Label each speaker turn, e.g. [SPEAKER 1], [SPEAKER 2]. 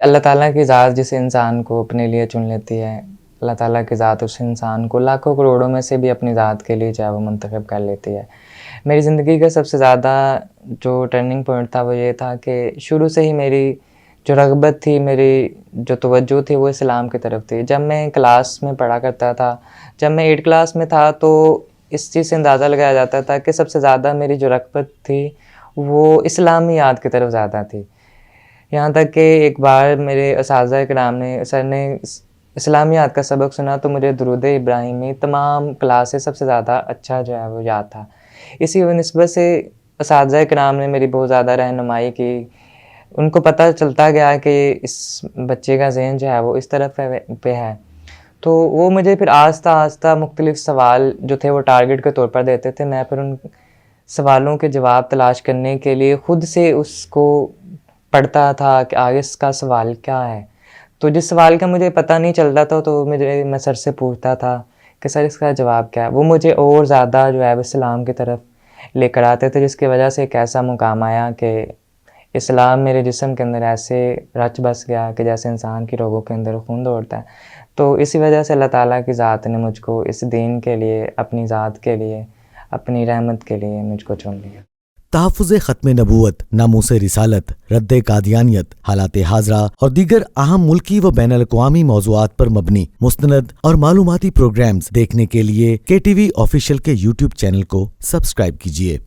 [SPEAKER 1] اللہ تعالیٰ کی ذات جس انسان کو اپنے لیے چن لیتی ہے، اللہ تعالیٰ کی ذات اس انسان کو لاکھوں کروڑوں میں سے بھی اپنی ذات کے لیے چاہے وہ منتخب کر لیتی ہے۔ میری زندگی کا سب سے زیادہ جو ٹرننگ پوائنٹ تھا وہ یہ تھا کہ شروع سے ہی میری جو رغبت تھی، میری جو توجہ تھی وہ اسلام کی طرف تھی۔ جب میں کلاس میں پڑھا کرتا تھا، جب میں 8 کلاس میں تھا تو اس چیز سے اندازہ لگایا جاتا تھا کہ سب سے زیادہ میری جو رغبت تھی وہ اسلامیات کی طرف زیادہ تھی۔ یہاں تک کہ ایک بار میرے اساتذہ کرام نے سر نے اسلامیات کا سبق سنا تو مجھے درود ابراہیمی تمام کلاس سے سب سے زیادہ اچھا جو ہے وہ یاد تھا۔ اسی نسبت سے اساتذہ کرام نے میری بہت زیادہ رہنمائی کی۔ ان کو پتہ چلتا گیا کہ اس بچے کا ذہن جو ہے وہ اس طرف پہ ہے، تو وہ مجھے پھر آہستہ آہستہ مختلف سوال جو تھے وہ ٹارگٹ کے طور پر دیتے تھے۔ میں پھر ان سوالوں کے جواب تلاش کرنے کے لیے خود سے اس کو پڑھتا تھا کہ آگے اس کا سوال کیا ہے۔ تو جس سوال کا مجھے پتہ نہیں چلتا تھا تو میں سر سے پوچھتا تھا کہ سر اس کا جواب کیا ہے۔ وہ مجھے اور زیادہ جو ہے اسلام کی طرف لے کر آتے تھے، جس کی وجہ سے ایک ایسا مقام آیا کہ اسلام میرے جسم کے اندر ایسے رچ بس گیا کہ جیسے انسان کی رگوں کے اندر خون دوڑتا ہے۔ تو اسی وجہ سے اللہ تعالیٰ کی ذات نے مجھ کو اس دین کے لیے، اپنی ذات کے لیے، اپنی رحمت کے لیے مجھ کو چن لیا۔
[SPEAKER 2] تحفظ ختم نبوت، ناموس رسالت، رد قادیانیت، حالات حاضرہ اور دیگر اہم ملکی و بین الاقوامی موضوعات پر مبنی مستند اور معلوماتی پروگرامز دیکھنے کے لیے KTV آفیشیل کے YouTube چینل کو سبسکرائب کیجیے۔